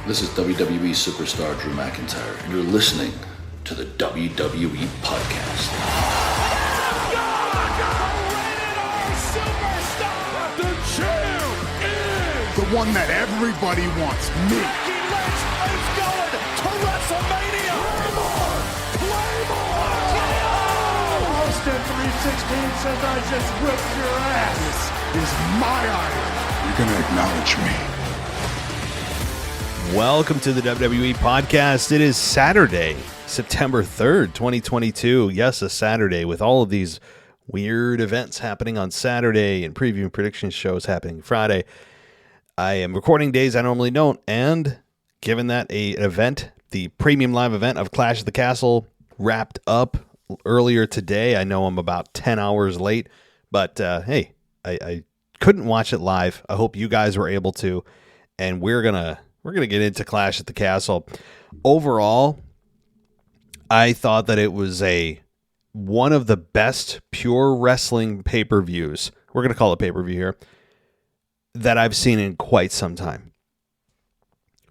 This is WWE superstar Drew McIntyre, and you're listening to the WWE Podcast. The champ is the one that everybody wants, me. Becky Lynch is going to WrestleMania. Claymore! Austin 316 says I just whipped your ass. This is my idol. You're going to acknowledge me. Welcome to the WWE Podcast. It is Saturday, September 3rd, 2022. Yes, a Saturday with all of these weird events happening on Saturday and preview and prediction shows happening Friday. I am recording days I normally don't, and given that an event, the premium live event of Clash at the Castle, wrapped up earlier today. I know I'm about 10 hours late, but hey, I couldn't watch it live. I hope you guys were able to, and we're gonna get into Clash at the Castle. Overall, I thought that it was one of the best pure wrestling pay-per-views. We're going to call it pay-per-view here, that I've seen in quite some time.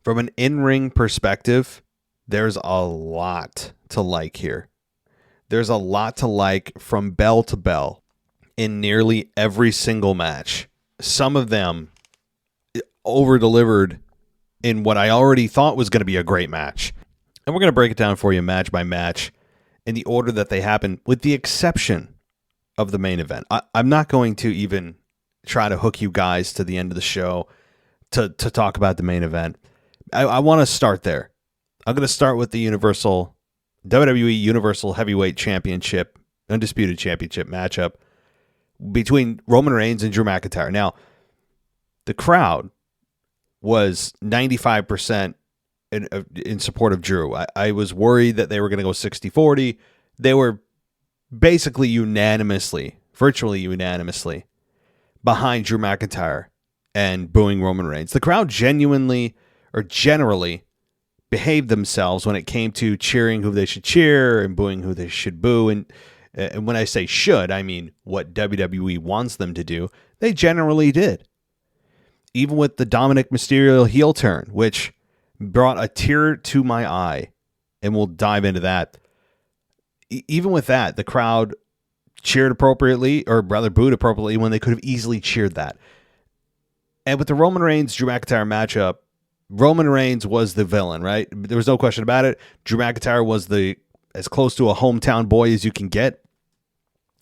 From an in-ring perspective, there's a lot to like here. There's a lot to like from bell to bell in nearly every single match. Some of them over-delivered in what I already thought was going to be a great match. And we're going to break it down for you match by match in the order that they happen, with the exception of the main event. I'm not going to even try to hook you guys to the end of the show to talk about the main event. I want to start there. I'm going to start with the WWE Universal Heavyweight Championship, Undisputed Championship matchup between Roman Reigns and Drew McIntyre. Now, the crowd was 95% in support of Drew. I was worried that they were going to go 60-40. They were basically virtually unanimously behind Drew McIntyre and booing Roman Reigns. The crowd generally behaved themselves when it came to cheering who they should cheer and booing who they should boo. And when I say should, I mean what WWE wants them to do. They generally did. Even with the Dominic Mysterio heel turn, which brought a tear to my eye, and we'll dive into that. Even with that, the crowd cheered appropriately, or rather booed appropriately, when they could have easily cheered that. And with the Roman Reigns-Drew McIntyre matchup, Roman Reigns was the villain, right? There was no question about it. Drew McIntyre was as close to a hometown boy as you can get.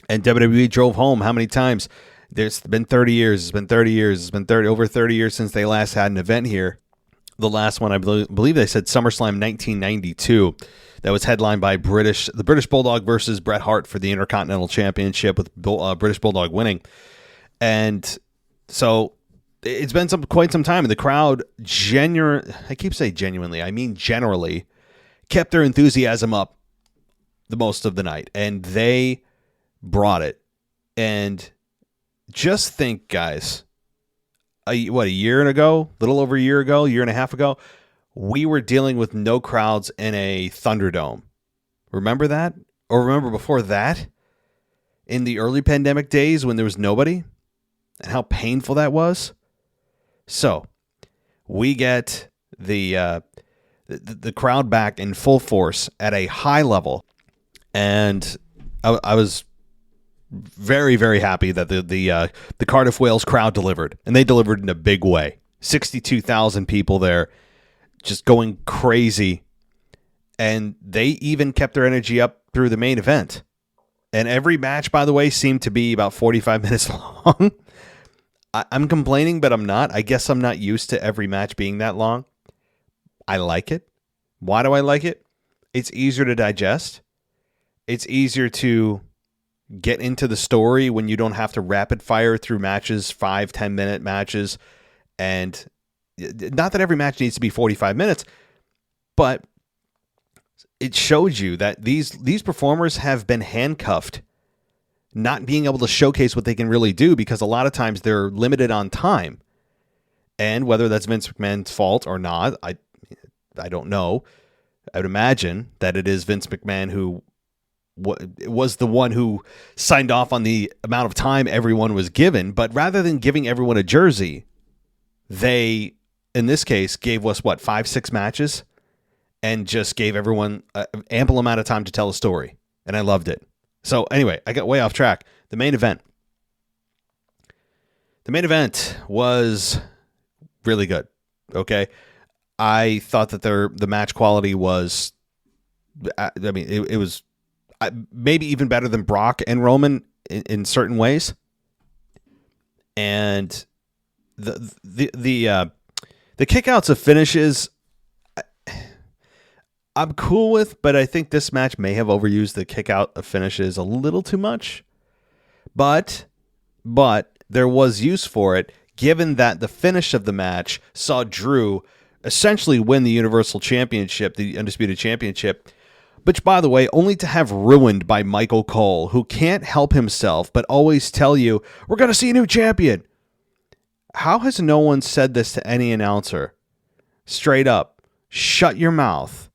And WWE drove home how many times? There's been 30 years. It's been 30 years. It's been over 30 years since they last had an event here. The last one, I believe they said SummerSlam 1992. That was headlined by the British Bulldog versus Bret Hart for the Intercontinental Championship, with British Bulldog winning. And so it's been quite some time. And the crowd, I keep saying genuinely, I mean generally, kept their enthusiasm up the most of the night. And they brought it. And just think, guys, a year ago, little over a year and a half ago, we were dealing with no crowds in a Thunderdome. Remember that? Or remember before that? In the early pandemic days when there was nobody? And how painful that was? So, we get the crowd back in full force at a high level. And I was very, very happy that the Cardiff Wales crowd delivered, and they delivered in a big way. 62,000 people there, just going crazy, and they even kept their energy up through the main event. And every match, by the way, seemed to be about 45 minutes long. I'm complaining, but I'm not. I guess I'm not used to every match being that long. I like it. Why do I like it? It's easier to digest. It's easier to get into the story when you don't have to rapid fire through matches, 5-10 minute matches. And not that every match needs to be 45 minutes, but it showed you that these performers have been handcuffed, not being able to showcase what they can really do, because a lot of times they're limited on time. And whether that's Vince McMahon's fault or not, I don't know. I would imagine that it is Vince McMahon who was the one who signed off on the amount of time everyone was given. But rather than giving everyone a jersey, they in this case, gave us, 5-6 matches and just gave everyone an ample amount of time to tell a story. And I loved it. So anyway, I got way off track. The main event. The main event was really good. Okay. I thought that the match quality was, it was maybe even better than Brock and Roman in certain ways. And the kickouts of finishes, I'm cool with, but I think this match may have overused the kickout of finishes a little too much. But there was use for it, given that the finish of the match saw Drew essentially win the Universal Championship, the Undisputed Championship, which, by the way, only to have ruined by Michael Cole, who can't help himself but always tell you, we're going to see a new champion. How has no one said this to any announcer? Straight up, shut your mouth.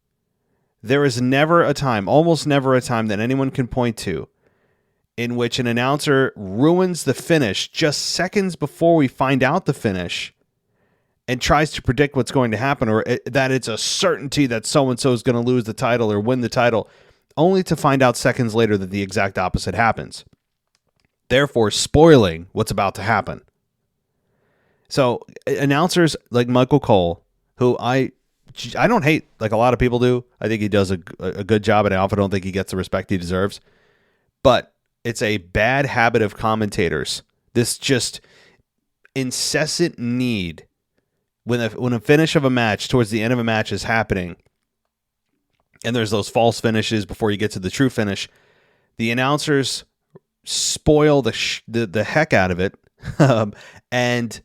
There is never a time, almost never a time, that anyone can point to in which an announcer ruins the finish just seconds before we find out the finish and tries to predict what's going to happen, or that it's a certainty that so-and-so is going to lose the title or win the title, only to find out seconds later that the exact opposite happens, therefore spoiling what's about to happen. So announcers like Michael Cole, who I don't hate like a lot of people do. I think he does a good job, and I often don't think he gets the respect he deserves. But it's a bad habit of commentators. This just incessant need when a finish of a match, towards the end of a match, is happening, and there's those false finishes before you get to the true finish, the announcers spoil the heck out of it, and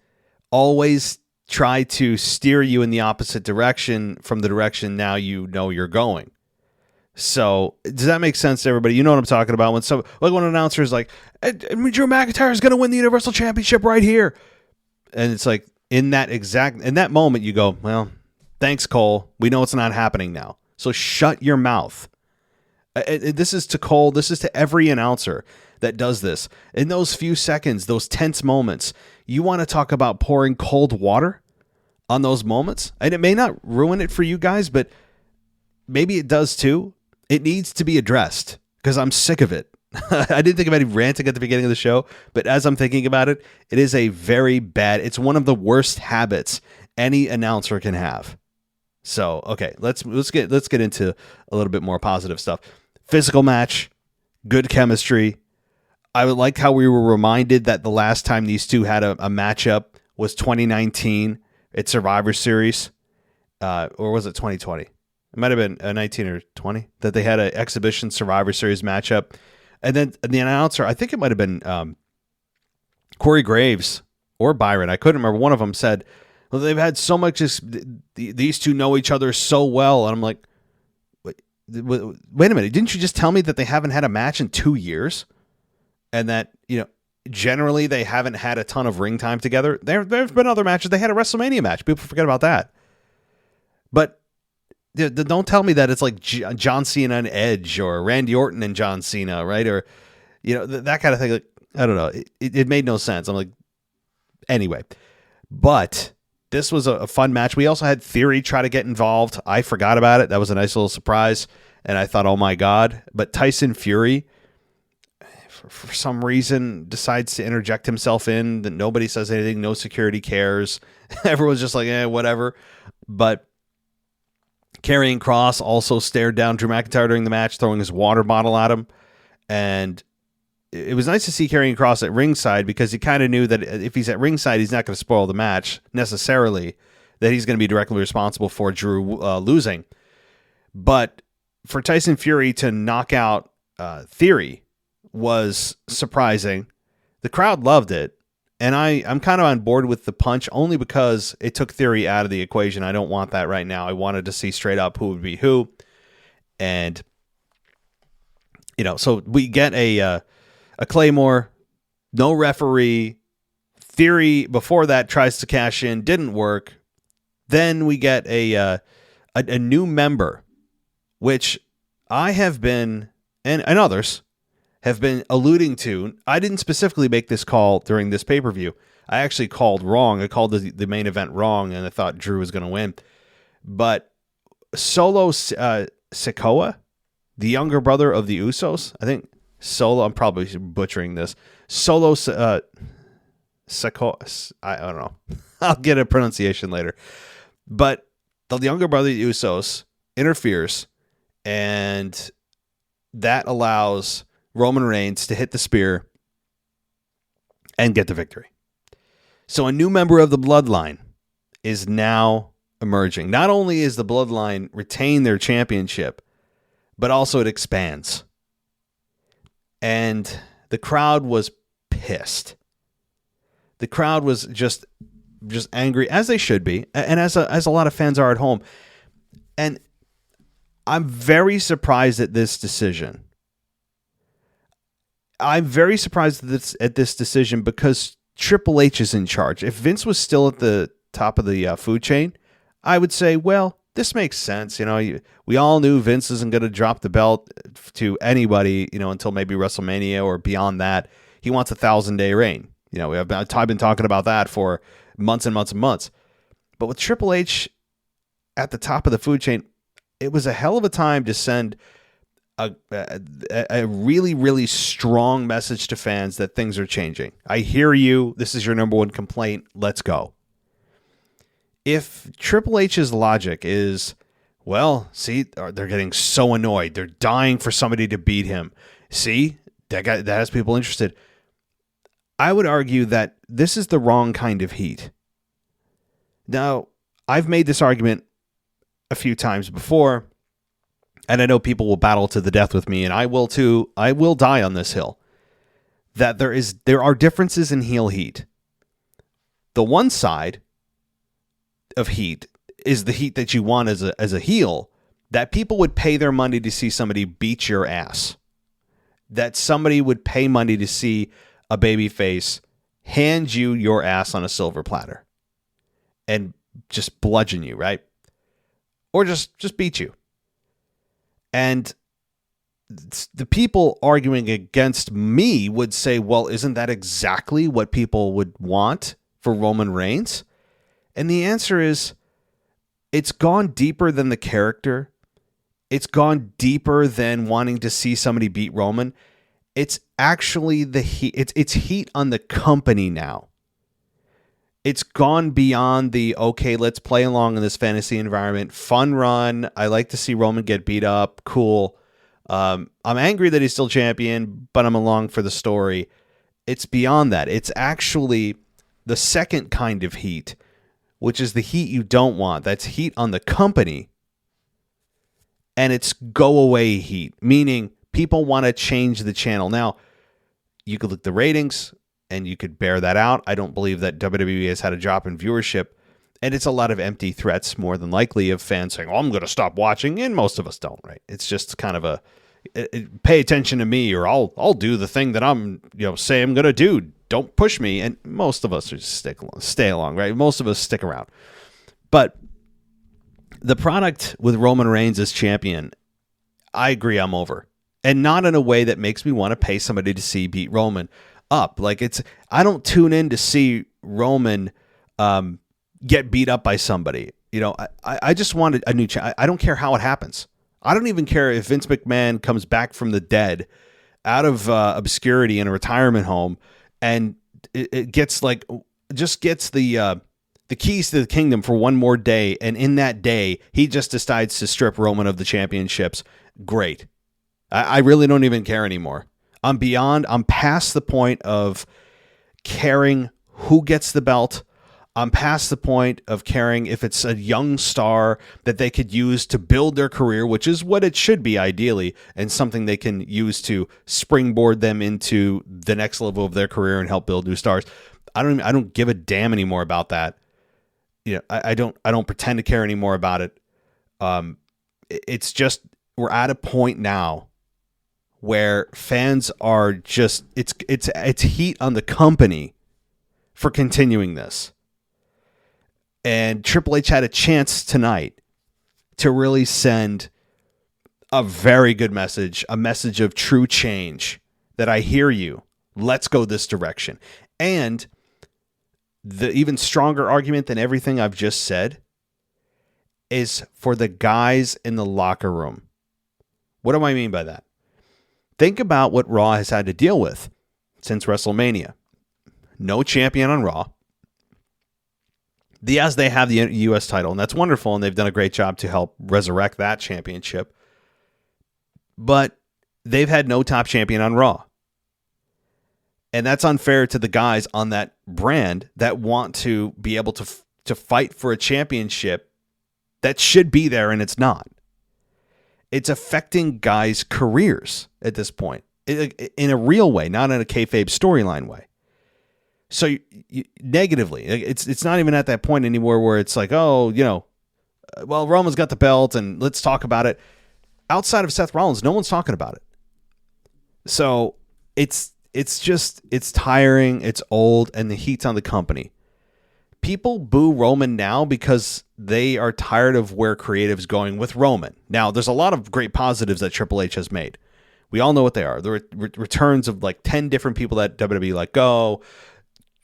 always try to steer you in the opposite direction from the direction now you know you're going. So does that make sense to everybody? You know what I'm talking about. When an announcer is like, Drew McIntyre is going to win the Universal Championship right here. And it's like, in that moment you go, well, thanks, Cole. We know it's not happening now. So shut your mouth. This is to Cole. This is to every announcer that does this. In those few seconds, those tense moments, you want to talk about pouring cold water on those moments? And it may not ruin it for you guys, but maybe it does too. It needs to be addressed because I'm sick of it. I didn't think of any ranting at the beginning of the show, but as I'm thinking about it, it is a very bad, it's one of the worst habits any announcer can have. So, okay, let's get into a little bit more positive stuff. Physical match, good chemistry. I would like how we were reminded that the last time these two had a matchup was 2019 at Survivor Series, or was it 2020? It might have been 19 or 20 that they had an exhibition Survivor Series matchup. And then the announcer, I think it might have been Corey Graves or Byron, I couldn't remember. One of them said, well, they've had so much, these two know each other so well. And I'm like, wait a minute. Didn't you just tell me that they haven't had a match in 2 years? And that, generally they haven't had a ton of ring time together. There's been other matches. They had a WrestleMania match. People forget about that. But don't tell me that it's like John Cena and Edge or Randy Orton and John Cena, right? Or, that kind of thing. Like, I don't know. It made no sense. I'm like, anyway. But this was a fun match. We also had Theory try to get involved. I forgot about it. That was a nice little surprise. And I thought, oh my God. But Tyson Fury, for some reason, decides to interject himself in. That nobody says anything. No security cares. Everyone's just like, whatever. But Karrion Kross also stared down Drew McIntyre during the match, throwing his water bottle at him. And it was nice to see Karrion Kross at ringside because he kind of knew that if he's at ringside, he's not going to spoil the match necessarily, that he's going to be directly responsible for Drew losing. But for Tyson Fury to knock out Theory was surprising. The crowd loved it. And I'm kind of on board with the punch only because it took Theory out of the equation. I don't want that right now. I wanted to see straight up who would be who. And, so we get a Claymore, no referee. Theory before that tries to cash in, didn't work. Then we get a new member, which I have been, and others have been alluding to. I didn't specifically make this call during this pay-per-view. I actually called wrong. I called the main event wrong, and I thought Drew was going to win. But Solo Sikoa, the younger brother of the Usos, I think Solo, I'm probably butchering this. Solo Sikoa, I don't know. I'll get a pronunciation later. But the younger brother of the Usos interferes, and that allows Roman Reigns to hit the spear and get the victory. So a new member of the bloodline is now emerging. Not only is the bloodline retain their championship, but also it expands. And the crowd was pissed. The crowd was just angry, as they should be, and as a lot of fans are at home. And I'm very surprised at this decision. I'm very surprised at this decision because Triple H is in charge. If Vince was still at the top of the food chain, I would say, well, this makes sense. We all knew Vince isn't going to drop the belt to anybody, until maybe WrestleMania or beyond that. He wants a 1,000-day reign. I've been talking about that for months and months and months. But with Triple H at the top of the food chain, it was a hell of a time to send a really, really strong message to fans that things are changing. I hear you. This is your number one complaint. Let's go. If Triple H's logic is, well, see, they're getting so annoyed. They're dying for somebody to beat him. See, that has people interested. I would argue that this is the wrong kind of heat. Now, I've made this argument a few times before, and I know people will battle to the death with me, and I will too. I will die on this hill. That there are differences in heel heat. The one side of heat is the heat that you want as a heel, that people would pay their money to see somebody beat your ass. That somebody would pay money to see a babyface hand you your ass on a silver platter and just bludgeon you, right? Or just beat you. And the people arguing against me would say, well, isn't that exactly what people would want for Roman Reigns? And the answer is, it's gone deeper than the character. It's gone deeper than wanting to see somebody beat Roman. It's actually the heat. It's heat on the company now. It's gone beyond the, okay, let's play along in this fantasy environment. Fun run. I like to see Roman get beat up. Cool. I'm angry that he's still champion, but I'm along for the story. It's beyond that. It's actually the second kind of heat, which is the heat you don't want. That's heat on the company. And it's go away heat, meaning people want to change the channel. Now, you could look at the ratings and you could bear that out. I don't believe that WWE has had a drop in viewership. And it's a lot of empty threats, more than likely, of fans saying, oh, I'm going to stop watching. And most of us don't, right? It's just kind of pay attention to me, or I'll do the thing that I'm, say I'm going to do. Don't push me. And most of us just stay along, right? Most of us stick around. But the product with Roman Reigns as champion, I agree, I'm over. And not in a way that makes me want to pay somebody to see beat Roman up. I don't tune in to see Roman get beat up by somebody. I just want a new I don't care how it happens. I don't even care if Vince McMahon comes back from the dead out of obscurity in a retirement home and it gets gets the keys to the kingdom for one more day. And in that day, he just decides to strip Roman of the championships. Great. I really don't even care anymore. I'm past the point of caring who gets the belt. I'm past the point of caring if it's a young star that they could use to build their career, which is what it should be ideally, and something they can use to springboard them into the next level of their career and help build new stars. I don't give a damn anymore about that. I don't pretend to care anymore about it. It's just, we're at a point now where fans are just, it's heat on the company for continuing this. And Triple H had a chance tonight to really send a very good message, a message of true change, that I hear you. Let's go this direction. And the even stronger argument than everything I've just said is for the guys in the locker room. What do I mean by that? Think about what Raw has had to deal with since WrestleMania. No champion on Raw. Yes, they have the U.S. title, and that's wonderful, and they've done a great job to help resurrect that championship. But they've had no top champion on Raw. And that's unfair to the guys on that brand that want to be able to fight for a championship that should be there, and it's not. It's affecting guys' careers at this point in a real way, not in a kayfabe storyline way. So negatively, it's not even at that point anymore where it's like, oh, well, Roman's got the belt and let's talk about it. Outside of Seth Rollins, no one's talking about it. So it's tiring, it's old, and the heat's on the company. People boo Roman now because they are tired of where creative's going with Roman. Now, there's a lot of great positives that Triple H has made. We all know what they are. The returns of like 10 different people that WWE let go,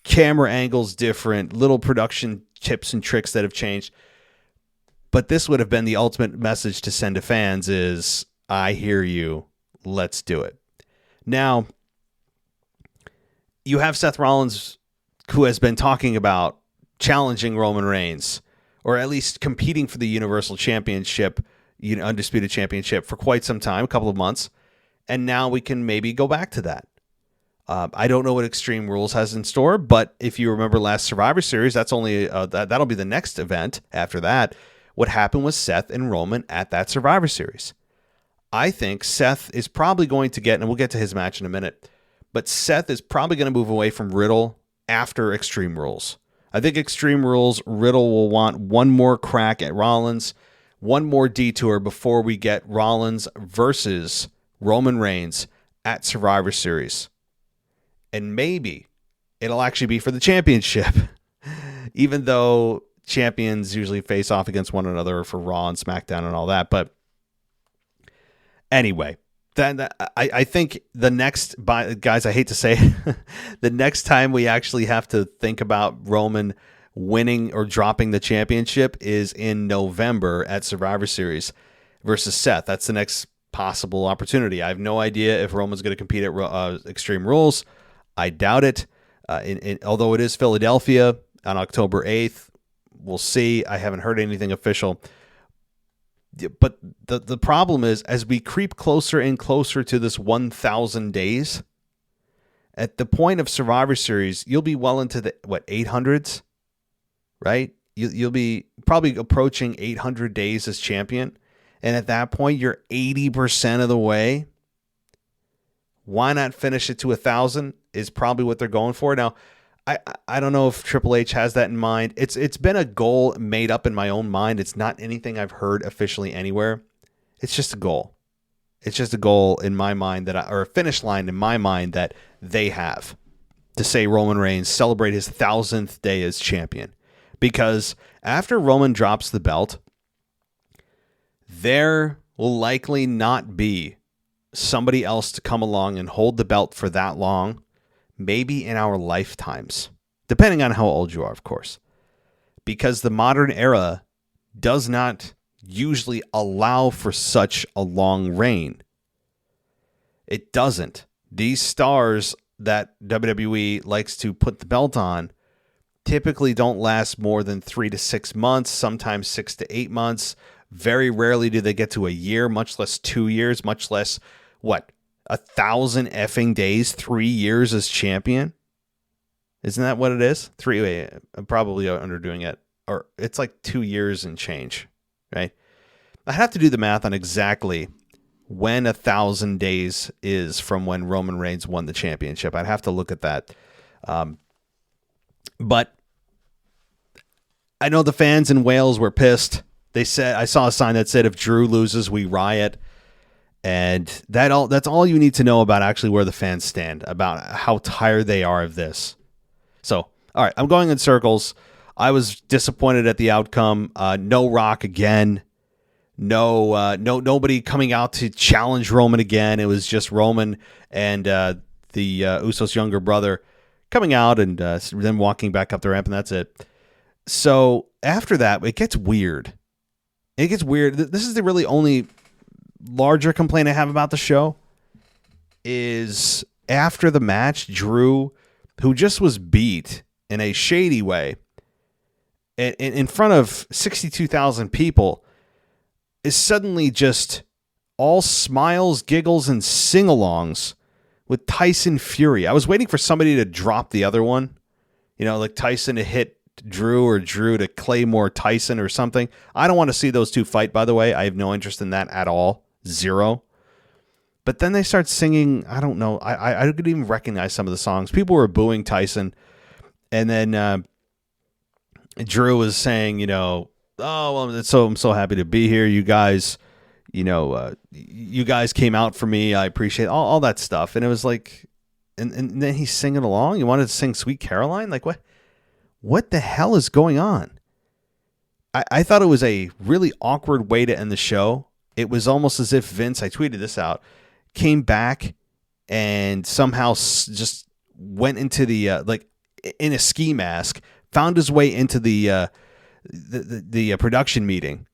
camera angles different, little production tips and tricks that have changed. But this would have been the ultimate message to send to fans is, I hear you, let's do it. Now, you have Seth Rollins, who has been talking about challenging Roman Reigns, or at least competing for the Universal Championship, Undisputed Championship for quite some time, a couple of months. And now we can maybe go back to that. I don't know what Extreme Rules has in store, but if you remember last Survivor Series, that's only that'll be the next event after that. What happened with Seth and Roman at that Survivor Series? I think Seth is probably going to get, and we'll get to his match in a minute, but Seth is probably going to move away from Riddle after Extreme Rules. I think Extreme Rules, Riddle will want one more crack at Rollins, one more detour before we get Rollins versus Roman Reigns at Survivor Series. And maybe it'll actually be for the championship, even though champions usually face off against one another for Raw and Smackdown and all that. But anyway, then I think the next, guys, I hate to say it, the next time we actually have to think about Roman winning or dropping the championship is in November at Survivor Series versus Seth. That's the next possible opportunity. I have no idea if Roman's going to compete at Extreme Rules. I doubt it. Although it is Philadelphia on October 8th, we'll see. I haven't heard anything official. But the problem is, as we creep closer and closer to this 1,000 days, at the point of Survivor Series, you'll be well into the 800s, right? You'll be probably approaching 800 days as champion, and at that point, you're 80% of the way. Why not finish it to 1,000? Is probably what they're going for. Now, I don't know if Triple H has that in mind. It's been a goal made up in my own mind. It's not anything I've heard officially anywhere. It's just a goal. It's just a goal in my mind or a finish line in my mind that they have to say Roman Reigns celebrate his 1,000th day as champion. Because after Roman drops the belt, there will likely not be somebody else to come along and hold the belt for that long. Maybe in our lifetimes, depending on how old you are, of course, because the modern era does not usually allow for such a long reign. It doesn't. These stars that WWE likes to put the belt on typically don't last more than 3 to 6 months, sometimes 6 to 8 months. Very rarely do they get to a year, much less 2 years, much less, 1,000 effing days, 3 years as champion? Isn't that what it is? 3, I'm probably underdoing it. Or it's like 2 years and change, right? I have to do the math on exactly when 1,000 days is from when Roman Reigns won the championship. I'd have to look at that. But I know the fans in Wales were pissed. They said, I saw a sign that said, if Drew loses, we riot. And that's all you need to know about actually where the fans stand, about how tired they are of this. So, all right, I'm going in circles. I was disappointed at the outcome. No Rock again. Nobody coming out to challenge Roman again. It was just Roman and the Usos' younger brother coming out and then walking back up the ramp, and that's it. So after that, it gets weird. It gets weird. This is the really only larger complaint I have about the show is after the match, Drew, who just was beat in a shady way in front of 62,000 people, is suddenly just all smiles, giggles, and sing-alongs with Tyson Fury. I was waiting for somebody to drop the other one, like Tyson to hit Drew or Drew to Claymore Tyson or something. I don't want to see those two fight, by the way. I have no interest in that at all. Zero. But then they start singing, I don't know, I couldn't even recognize some of the songs. People were booing Tyson. And then Drew was saying, oh, well, I'm so happy to be here. You guys, you guys came out for me. I appreciate all that stuff. And it was like, and then he's singing along. You wanted to sing Sweet Caroline? Like, what the hell is going on? I thought it was a really awkward way to end the show. It was almost as if Vince, I tweeted this out, came back and somehow just went into the, in a ski mask, found his way into the production meeting.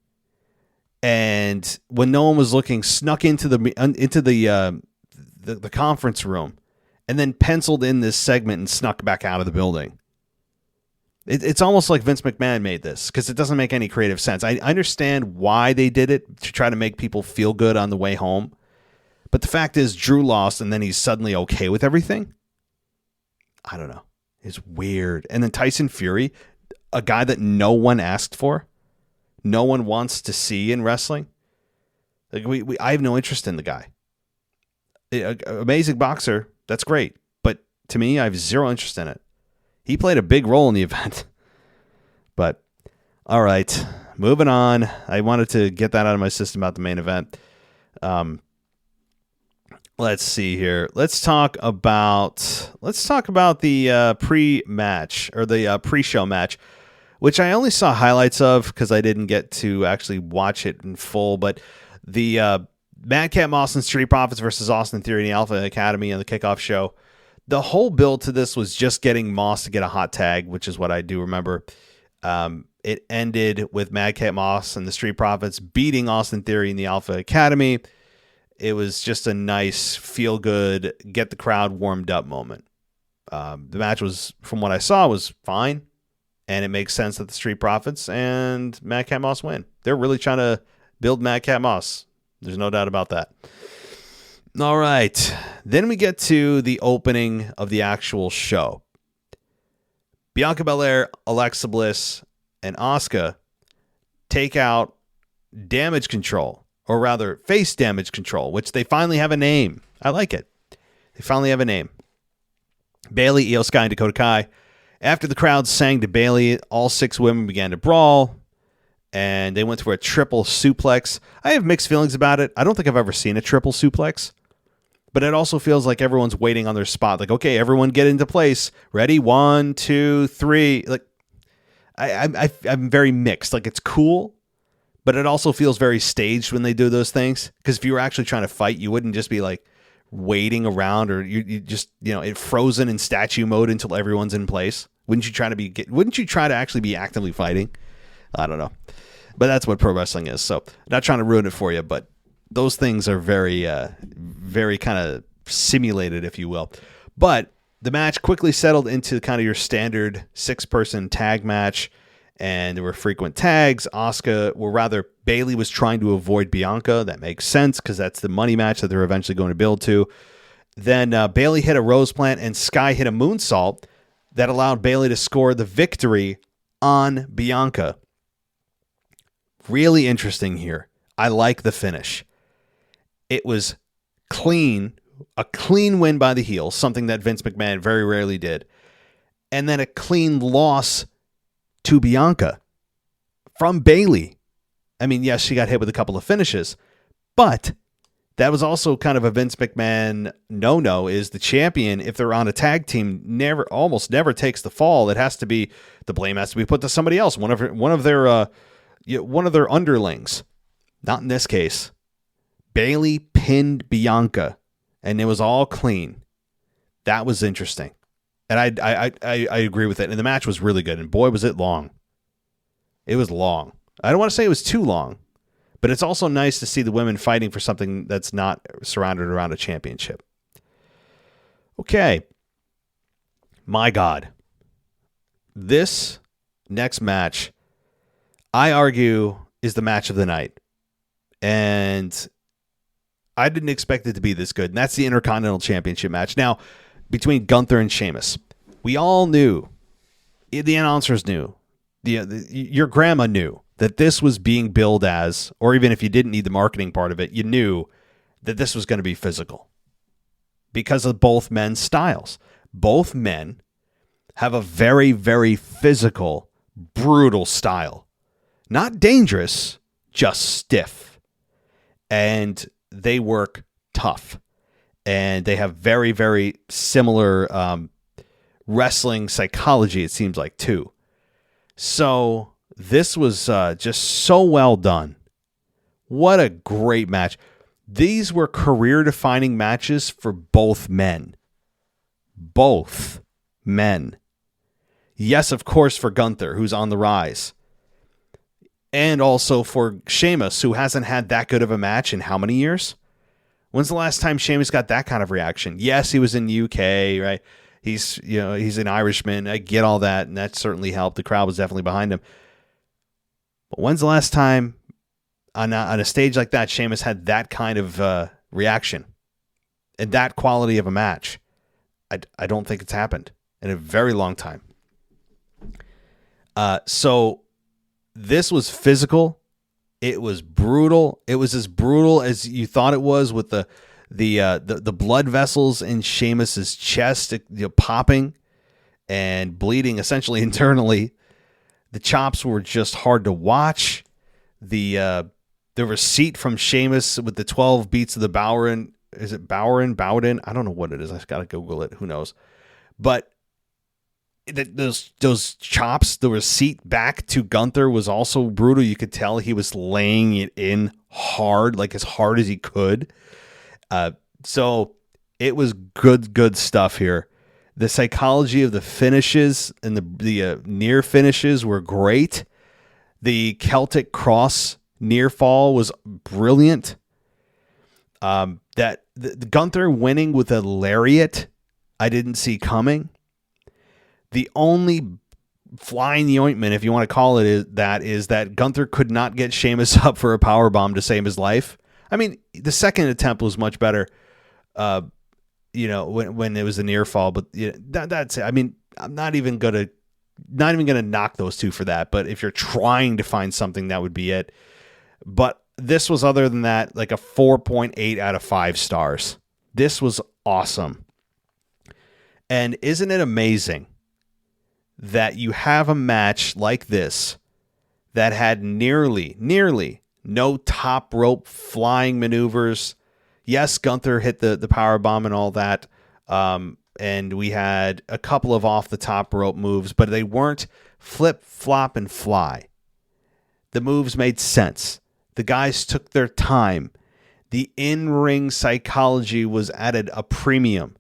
And when no one was looking, snuck into the conference room and then penciled in this segment and snuck back out of the building. It's almost like Vince McMahon made this because it doesn't make any creative sense. I understand why they did it to try to make people feel good on the way home. But the fact is Drew lost and then he's suddenly okay with everything. I don't know. It's weird. And then Tyson Fury, a guy that no one asked for, no one wants to see in wrestling. Like I have no interest in the guy. Amazing boxer. That's great. But to me, I have zero interest in it. He played a big role in the event. But, all right, moving on. I wanted to get that out of my system about the main event. Let's see here. Let's talk about the pre-match or the pre-show match, which I only saw highlights of because I didn't get to actually watch it in full. But the Madcap Moss and Street Profits versus Austin Theory and the Alpha Academy on the kickoff show. The whole build to this was just getting Moss to get a hot tag, which is what I do remember. It ended with Madcap Moss and the Street Profits beating Austin Theory and the Alpha Academy. It was just a nice, feel-good, get the crowd warmed up moment. The match was, from what I saw, was fine, and it makes sense that the Street Profits and Madcap Moss win. They're really trying to build Madcap Moss. There's no doubt about that. All right. Then we get to the opening of the actual show. Bianca Belair, Alexa Bliss, and Asuka take out Damage Control, or rather Face Damage Control, which they finally have a name. I like it. They finally have a name. Bayley, Io Sky, and Dakota Kai. After the crowd sang to Bayley, all 6 women began to brawl, and they went for a triple suplex. I have mixed feelings about it. I don't think I've ever seen a triple suplex. But it also feels like everyone's waiting on their spot. Like, okay, everyone get into place. Ready? 1, 2, 3. Like, I'm very mixed. Like, it's cool, but it also feels very staged when they do those things. Because if you were actually trying to fight, you wouldn't just be like waiting around, or you just, it frozen in statue mode until everyone's in place. Wouldn't you try to actually be actively fighting? I don't know. But that's what pro wrestling is. So, not trying to ruin it for you, but those things are very, very kind of simulated, if you will. But the match quickly settled into kind of your standard 6-person tag match, and there were frequent tags. Bayley was trying to avoid Bianca. That makes sense because that's the money match that they're eventually going to build to. Then Bayley hit a rose plant, and Sky hit a moonsault that allowed Bayley to score the victory on Bianca. Really interesting here. I like the finish. It was clean, a clean win by the heels, something that Vince McMahon very rarely did. And then a clean loss to Bianca from Bayley. I mean, yes, she got hit with a couple of finishes, but that was also kind of a Vince McMahon no-no, is the champion, if they're on a tag team, almost never takes the fall. The blame has to be put to somebody else, one of their underlings. Not in this case. Bayley pinned Bianca, and it was all clean. That was interesting. And I agree with it. And the match was really good. And boy, was it long. It was long. I don't want to say it was too long, but it's also nice to see the women fighting for something that's not surrounded around a championship. Okay. My God. This next match, I argue, is the match of the night. And I didn't expect it to be this good. And that's the Intercontinental Championship match. Now, between Gunther and Sheamus, we all knew, the announcers knew, your grandma knew that this was being billed as, or even if you didn't need the marketing part of it, you knew that this was going to be physical because of both men's styles. Both men have a very, very physical, brutal style. Not dangerous, just stiff. And they work tough. And they have very, very similar wrestling psychology, it seems like, too. So this was just so well done. What a great match. These were career-defining matches for both men. Both men. Yes, of course, for Gunther, who's on the rise. And also for Sheamus, who hasn't had that good of a match in how many years? When's the last time Sheamus got that kind of reaction? Yes, he was in the UK, right? He's an Irishman. I get all that, and that certainly helped. The crowd was definitely behind him. But when's the last time on a stage like that, Sheamus had that kind of reaction and that quality of a match? I don't think it's happened in a very long time. So this was physical. It was brutal. It was as brutal as you thought it was, with the blood vessels in Sheamus's chest popping and bleeding essentially internally. The chops were just hard to watch. The receipt from Sheamus with the 12 beats of the Bowden. Is it Bowden? I don't know what it is. I've got to Google it. Who knows? But those chops, the receipt back to Gunther was also brutal. You could tell he was laying it in hard, like as hard as he could. So it was good stuff here. The psychology of the finishes and the near finishes were great. The Celtic Cross near fall was brilliant. That the Gunther winning with a lariat, I didn't see coming. The only fly in the ointment, if you want to call it is that Gunther could not get Sheamus up for a powerbomb to save his life. I mean, the second attempt was much better, when it was a near fall. But that's it. I mean, I'm not even gonna knock those two for that. But if you're trying to find something, that would be it. But this was, other than that, like a 4.8 out of 5 stars. This was awesome. And isn't it amazing that you have a match like this that had nearly no top rope flying maneuvers? Yes, Gunther hit the power bomb and all that. And we had a couple of off the top rope moves, but they weren't flip, flop, and fly. The moves made sense. The guys took their time. The in-ring psychology was at a premium.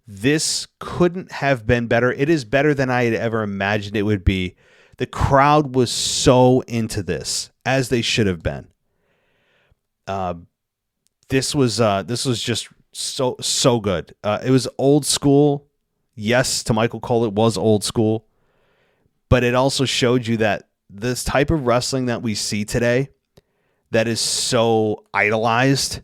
This couldn't have been better. It is better than I had ever imagined it would be. The crowd was so into this, as they should have been. This was just so good. It was old school. Yes, to Michael Cole, it was old school, but it also showed you that this type of wrestling that we see today, that is so idolized,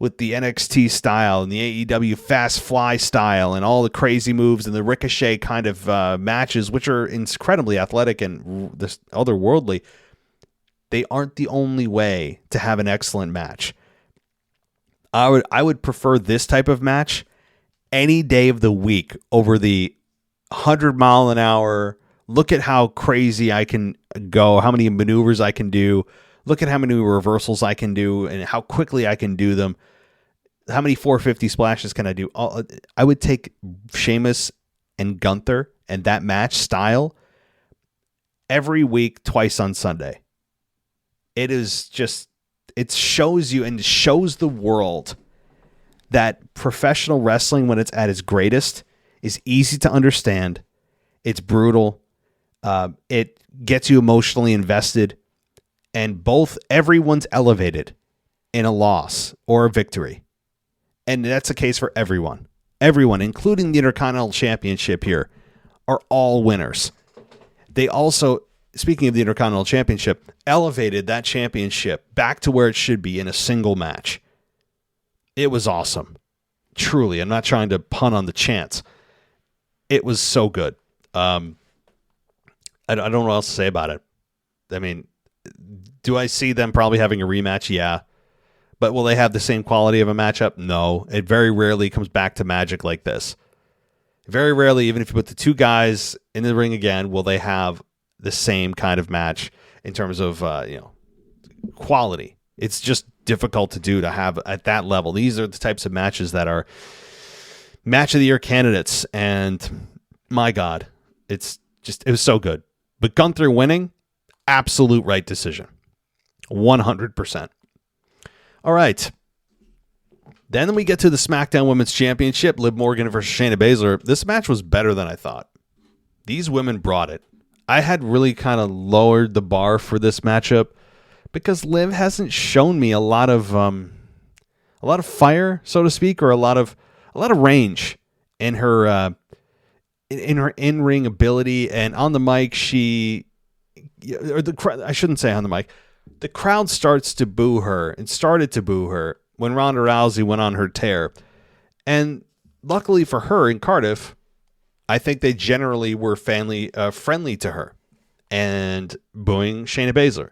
with the NXT style and the AEW fast fly style and all the crazy moves and the ricochet kind of matches, which are incredibly athletic and this otherworldly, they aren't the only way to have an excellent match. I would prefer this type of match any day of the week over the 100-mile-an-hour. Look at how crazy I can go, how many maneuvers I can do. Look at how many reversals I can do and how quickly I can do them. How many 450 splashes can I do? I would take Sheamus and Gunther and that match style every week, twice on Sunday. It is just, it shows you and shows the world that professional wrestling, when it's at its greatest, is easy to understand. It's brutal. It gets you emotionally invested. And everyone's elevated in a loss or a victory. And that's the case for everyone. Everyone, including the Intercontinental Championship here, are all winners. They also, speaking of the Intercontinental Championship, elevated that championship back to where it should be in a single match. It was awesome. Truly, I'm not trying to pun on the chance. It was so good. I don't know what else to say about it. I mean, do I see them probably having a rematch? Yeah. But will they have the same quality of a matchup? No. It very rarely comes back to magic like this. Very rarely, even if you put the two guys in the ring again, will they have the same kind of match in terms of quality. It's just difficult to do to have at that level. These are the types of matches that are match of the year candidates, and my God, it was so good. But Gunther winning, absolute right decision. 100%. All right. Then we get to the Smackdown Women's Championship, Liv Morgan versus Shayna Basler. This match was better than I thought. These women brought it. I had really kind of lowered the bar for this matchup because Liv hasn't shown me a lot of fire, so to speak, or a lot of range in her in-ring ability, and on the mic I shouldn't say on the mic. The crowd started to boo her when Ronda Rousey went on her tear. And luckily for her in Cardiff, I think they generally were friendly to her and booing Shayna Basler.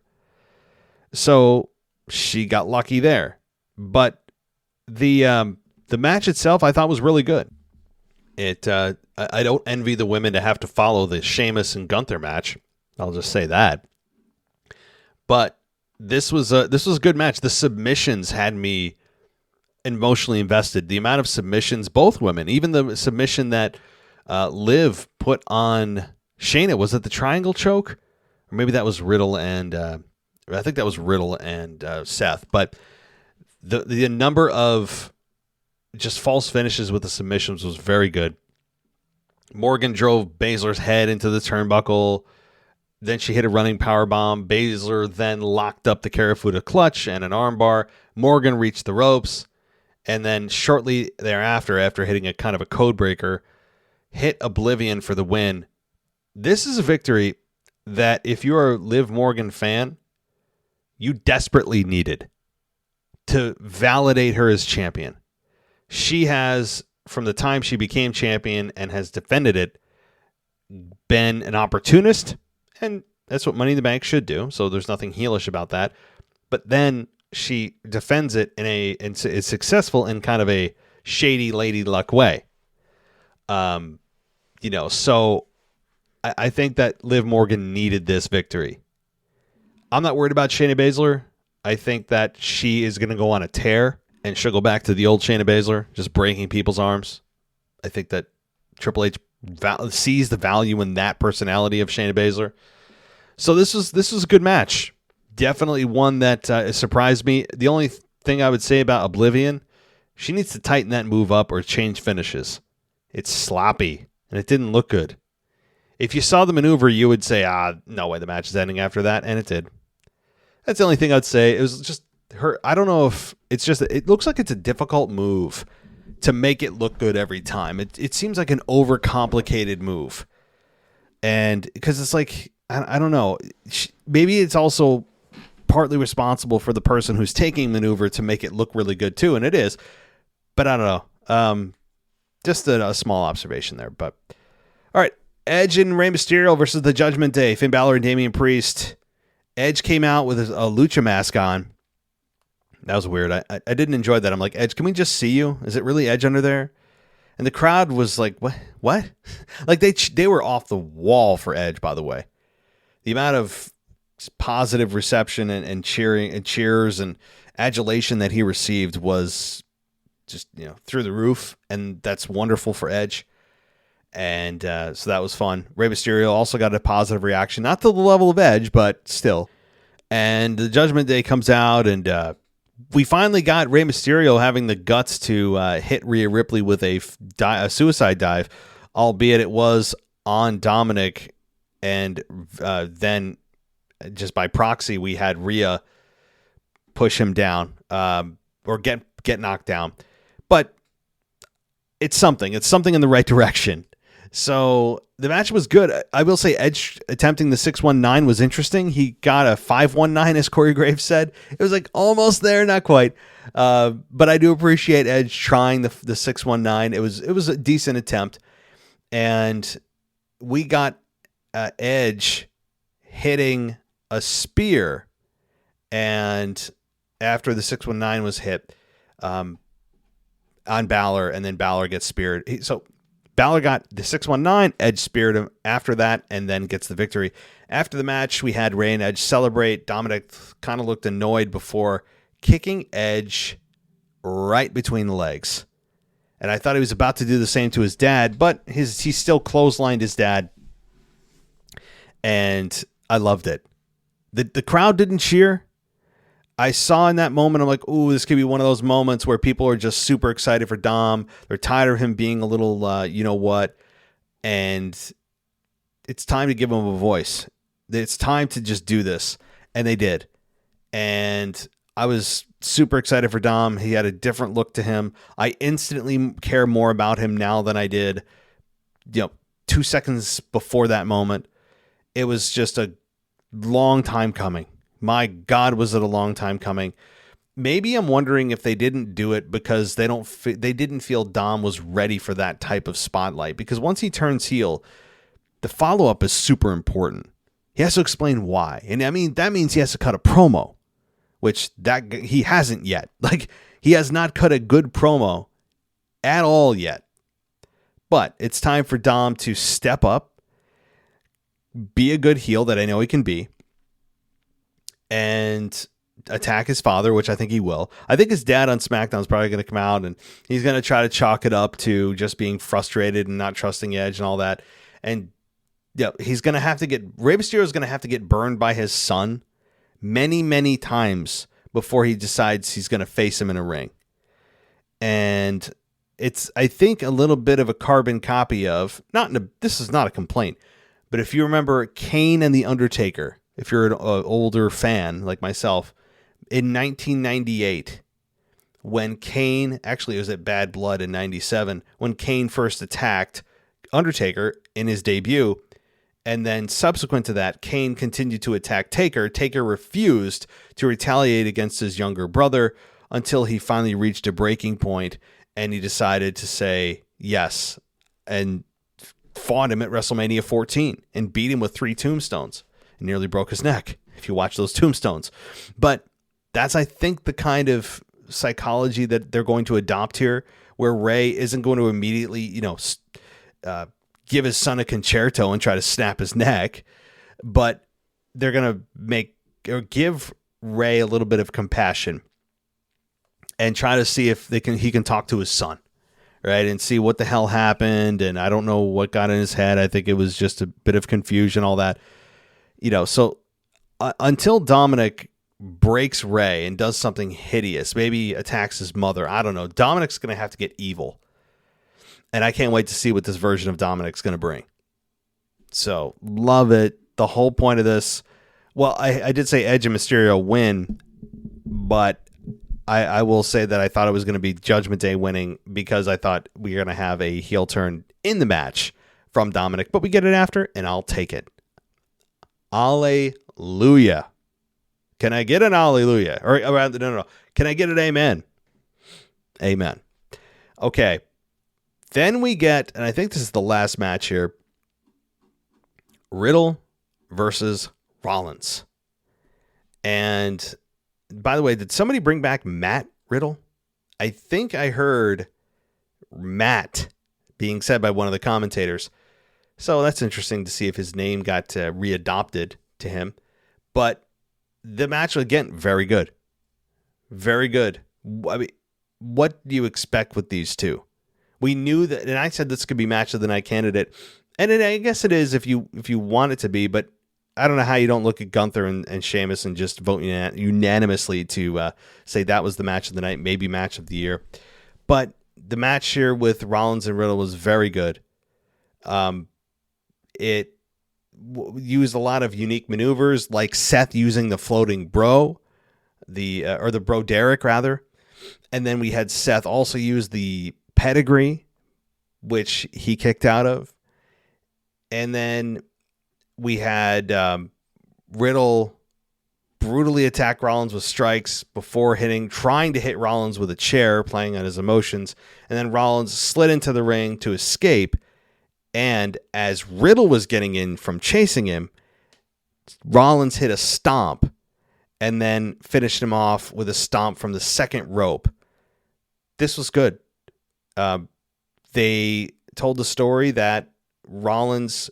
So she got lucky there. But the match itself I thought was really good. I don't envy the women to have to follow the Sheamus and Gunther match. I'll just say that. But this was a good match. The submissions had me emotionally invested. The amount of submissions, both women, even the submission that Liv put on Shayna, was it the triangle choke? Or maybe that was Riddle and I think that was Riddle and Seth. But the number of just false finishes with the submissions was very good. Morgan drove Basler's head into the turnbuckle. Then she hit a running powerbomb. Basler then locked up the Karafuda clutch and an armbar. Morgan reached the ropes. And then shortly thereafter, after hitting a kind of a code breaker, hit Oblivion for the win. This is a victory that if you're a Liv Morgan fan, you desperately needed to validate her as champion. She has, from the time she became champion and has defended it, been an opportunist. And that's what Money in the Bank should do. So there's nothing heelish about that. But then she defends it and is successful in kind of a shady lady luck way. So I think that Liv Morgan needed this victory. I'm not worried about Shayna Basler. I think that she is going to go on a tear and she'll go back to the old Shayna Basler, just breaking people's arms. I think that Triple H sees the value in that personality of Shayna Basler. So this was a good match. Definitely one that surprised me. The only thing I would say about Oblivion, she needs to tighten that move up or change finishes. It's sloppy, and it didn't look good. If you saw the maneuver, you would say, no way the match is ending after that, and it did. That's the only thing I'd say. It was just her. I don't know if it's just, it looks like it's a difficult move to make it look good every time. It seems like an overcomplicated move. And because it's like, I don't know, maybe it's also partly responsible for the person who's taking maneuver to make it look really good too, and it is. But I don't know. Just a small observation there. But all right, Edge and Rey Mysterio versus the Judgment Day, Finn Balor and Damian Priest. Edge came out with a lucha mask on. That was weird. I didn't enjoy that. I'm like, Edge, can we just see you? Is it really Edge under there? And the crowd was like, what? Like they were off the wall for Edge, by the way. The amount of positive reception and cheering and cheers and adulation that he received was just, through the roof. And that's wonderful for Edge. And so that was fun. Rey Mysterio also got a positive reaction, not to the level of Edge, but still. And the Judgment Day comes out, and we finally got Rey Mysterio having the guts to hit Rhea Ripley with a suicide dive albeit it was on Dominic, and then just by proxy, we had Rhea push him down or get knocked down. But it's something. It's something in the right direction. So the match was good. I will say Edge attempting the 619 was interesting. He got a 519, as Corey Graves said. It was like almost there, not quite. But I do appreciate Edge trying the 619. It was a decent attempt. And we got Edge hitting a spear. And after the 619 was hit on Balor, and then Balor gets speared. So Balor got the 619, Edge speared him after that, and then gets the victory. After the match, we had Rey and Edge celebrate. Dominic kind of looked annoyed before kicking Edge right between the legs. And I thought he was about to do the same to his dad, but he still clotheslined his dad. And I loved it. The crowd didn't cheer. I saw in that moment, I'm like, ooh, this could be one of those moments where people are just super excited for Dom. They're tired of him being a little, you know what, and it's time to give him a voice. It's time to just do this, and they did. And I was super excited for Dom. He had a different look to him. I instantly care more about him now than I did, 2 seconds before that moment. It was just a long time coming. My God, was it a long time coming. Maybe I'm wondering if they didn't do it because they didn't feel Dom was ready for that type of spotlight. Because once he turns heel, the follow-up is super important. He has to explain why. And I mean, that means he has to cut a promo, which he hasn't yet. Like, he has not cut a good promo at all yet. But it's time for Dom to step up, be a good heel that I know he can be, and attack his father, which I think he will. I think his dad on SmackDown is probably going to come out and he's going to try to chalk it up to just being frustrated and not trusting Edge and all that. And he's going to have to Rey Mysterio is going to have to get burned by his son many, many times before he decides he's going to face him in a ring. And it's, I think, a little bit of a carbon copy of, this is not a complaint, but if you remember Kane and The Undertaker, if you're an older fan like myself, in 1998, when Kane, actually it was at Bad Blood in 97, when Kane first attacked Undertaker in his debut, and then subsequent to that, Kane continued to attack Taker. Taker refused to retaliate against his younger brother until he finally reached a breaking point, and he decided to say yes, and fought him at WrestleMania 14 and beat him with 3 tombstones. And nearly broke his neck, if you watch those tombstones. But that's, I think, the kind of psychology that they're going to adopt here, where Rey isn't going to immediately, give his son a concerto and try to snap his neck, but they're going to give Rey a little bit of compassion and try to see if he can talk to his son, right, and see what the hell happened. And I don't know what got in his head. I think it was just a bit of confusion, all that. So until Dominic breaks Rey and does something hideous, maybe attacks his mother, I don't know, Dominic's going to have to get evil. And I can't wait to see what this version of Dominic's going to bring. So, love it. The whole point of this, well, I did say Edge and Mysterio win, but I will say that I thought it was going to be Judgment Day winning because I thought we were going to have a heel turn in the match from Dominic, but we get it after, and I'll take it. Alleluia. Can I get an alleluia? Or no. Can I get an amen? Amen. Okay. Then we get, and I think this is the last match here, Riddle versus Rollins. And by the way, did somebody bring back Matt Riddle? I think I heard Matt being said by one of the commentators. So that's interesting to see if his name got readopted to him. But the match, again, very good. Very good. I mean, what do you expect with these two? We knew that, and I said this could be match of the night candidate. And I guess it is if you want it to be, but I don't know how you don't look at Gunther and Sheamus and just vote unanimously to say that was the match of the night, maybe match of the year. But the match here with Rollins and Riddle was very good. It used a lot of unique maneuvers, like Seth using the floating bro, or the bro Derek rather. And then we had Seth also use the pedigree, which he kicked out of. And then we had Riddle brutally attack Rollins with strikes before trying to hit Rollins with a chair, playing on his emotions. And then Rollins slid into the ring to escape. And as Riddle was getting in from chasing him, Rollins hit a stomp and then finished him off with a stomp from the second rope. This was good. They told the story that Rollins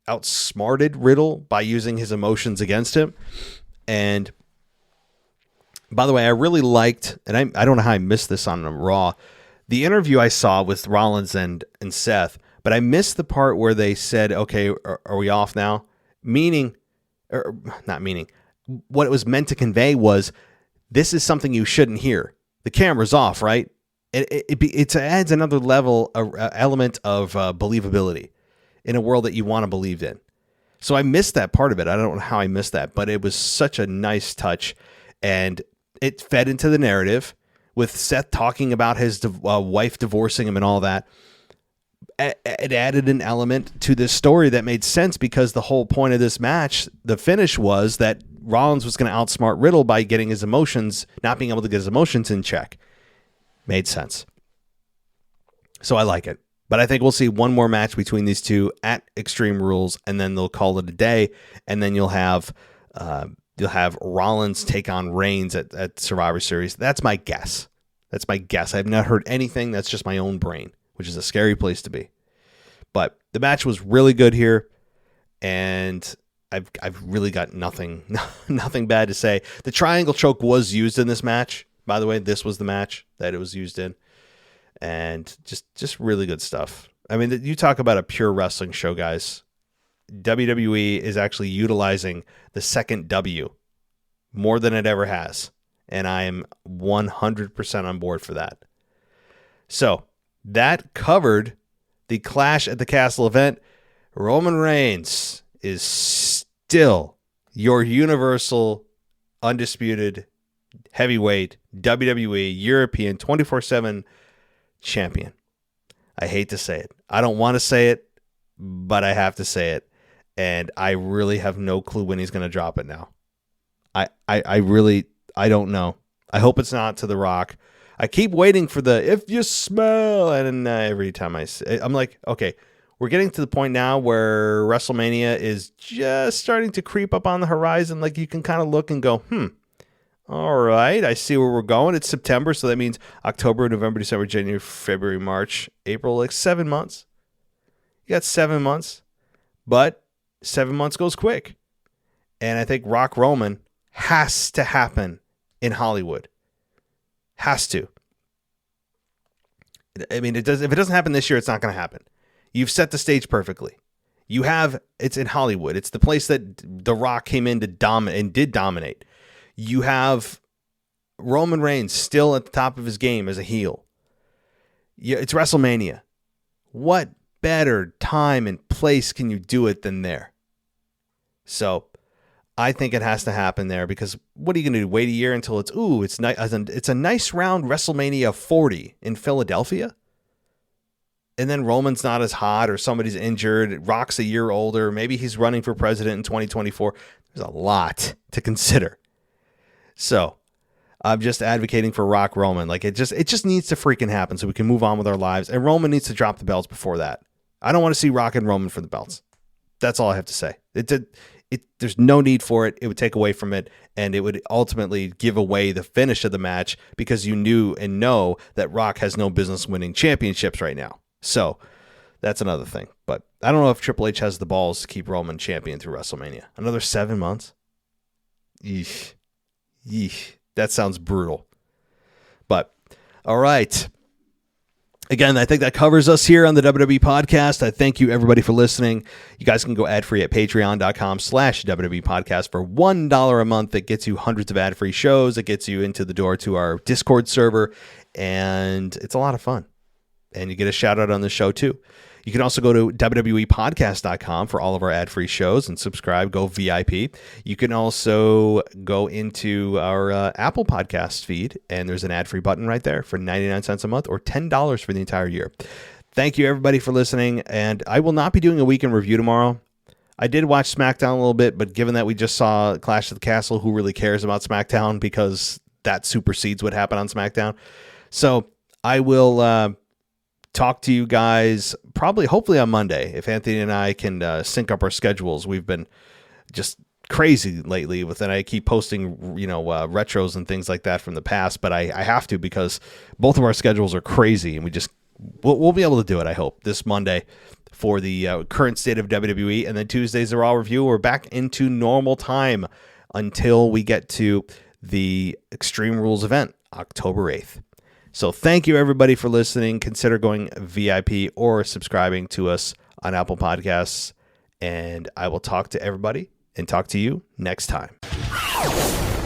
outsmarted Riddle by using his emotions against him. And by the way, I really liked, and I don't know how I missed this on Raw, the interview I saw with Rollins and Seth, but I missed the part where they said, okay, are we off now? Not meaning. What it was meant to convey was, this is something you shouldn't hear. The camera's off, right? It adds another element of believability in a world that you want to believe in. So I missed that part of it. I don't know how I missed that, but it was such a nice touch, and it fed into the narrative with Seth talking about his wife divorcing him and all that. It added an element to this story that made sense, because the whole point of this match, the finish, was that Rollins was going to outsmart Riddle by getting his emotions, not being able to get his emotions in check. Made sense. So I like it. But I think we'll see one more match between these two at Extreme Rules, and then they'll call it a day, and then you'll have Rollins take on Reigns at Survivor Series. That's my guess. I have not heard anything. That's just my own brain, which is a scary place to be. But the match was really good here, and I've really got nothing bad to say. The triangle choke was used in this match. By the way, this was the match that it was used in. And just really good stuff. I mean, you talk about a pure wrestling show, guys. WWE is actually utilizing the second W more than it ever has. And I am 100% on board for that. So that covered the Clash at the Castle event. Roman Reigns is still your Universal Undisputed Heavyweight WWE European 24/7 champion. I hate to say it. I don't want to say it, but I have to say it. And I really have no clue when he's going to drop it now. I don't know. I hope it's not to The Rock. I keep waiting for the "if you smell," and every time I'm like, okay, we're getting to the point now where WrestleMania is just starting to creep up on the horizon. Like, you can kind of look and go, all right, I see where we're going. It's September, so that means October, November, December, January, February, March, April, like 7 months. You got 7 months, but 7 months goes quick. And I think Rock Roman has to happen in Hollywood. Has to. I mean, if it doesn't happen this year, it's not going to happen. You've set the stage perfectly. It's in Hollywood. It's the place that The Rock came in to dominate and did dominate. You have Roman Reigns still at the top of his game as a heel. It's WrestleMania. What better time and place can you do it than there? So I think it has to happen there, because what are you going to do? Wait a year until it's a nice round WrestleMania 40 in Philadelphia? And then Roman's not as hot, or somebody's injured. Rock's a year older. Maybe he's running for president in 2024. There's a lot to consider. So I'm just advocating for Rock Roman. Like, it just needs to freaking happen so we can move on with our lives. And Roman needs to drop the belts before that. I don't want to see Rock and Roman for the belts. That's all I have to say. There's no need for it. It would take away from it, and it would ultimately give away the finish of the match, because you knew and know that Rock has no business winning championships right now. So that's another thing. But I don't know if Triple H has the balls to keep Roman champion through WrestleMania. Another 7 months? Yeesh. That sounds brutal. But, all right. Again, I think that covers us here on the WWE Podcast. I thank you, everybody, for listening. You guys can go ad-free at patreon.com/WWE Podcast for $1 a month. That gets you hundreds of ad-free shows. It gets you into the door to our Discord server, and it's a lot of fun. And you get a shout-out on the show, too. You can also go to WWEpodcast.com for all of our ad-free shows and subscribe. Go VIP. You can also go into our Apple Podcast feed, and there's an ad-free button right there for 99 cents a month or $10 for the entire year. Thank you, everybody, for listening, and I will not be doing a weekend review tomorrow. I did watch Smackdown a little bit, but given that we just saw Clash of the Castle, who really cares about Smackdown, because that supersedes what happened on Smackdown. So I will talk to you guys hopefully on Monday, if Anthony and I can sync up our schedules. We've been just crazy lately with it. I keep posting, retros and things like that from the past, but I have to, because both of our schedules are crazy, and we'll be able to do it, I hope, this Monday for the current state of WWE, and then Tuesdays are all review. We're back into normal time until we get to the Extreme Rules event, October 8th. So thank you, everybody, for listening. Consider going VIP or subscribing to us on Apple Podcasts, and I will talk to everybody and talk to you next time.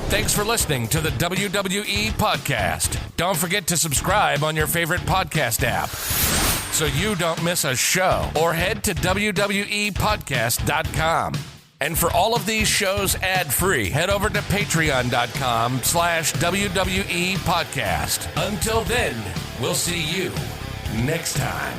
Thanks for listening to the WWE Podcast. Don't forget to subscribe on your favorite podcast app so you don't miss a show, or head to WWEpodcast.com. And for all of these shows ad-free, head over to patreon.com/WWE Podcast. Until then, we'll see you next time.